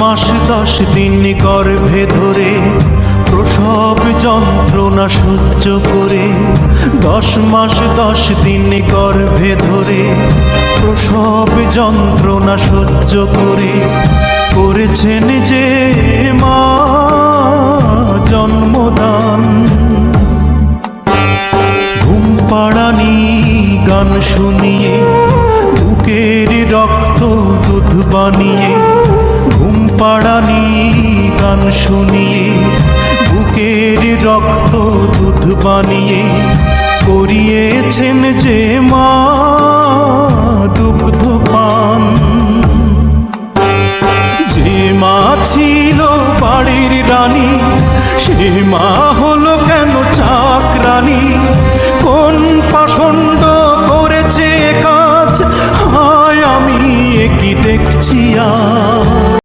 মাস 10 দিন গর্ভে ধরে প্রসব যন্ত্রণা সহ্য করে, 10 মাস 10 দিন গর্ভে ধরে প্রসব যন্ত্রণা সহ্য করে করেছেন যে মা জন্মদান। ঘুম পাড়ানি গান শুনিয়ে বুকের রক্ত দুধ বানিয়ে, ঘুম পাড়ানি গান শুনিয়ে বুকের রক্ত দুধ বানিয়ে করিয়েছেন যে মা দুগ্ধ পান। যে মা ছিল বাড়ির রানী সে মা হলো কেন চাকরানী? কোন পাষণ্ড করেছে কাজ, হায় আমি কি দেখছি আজ।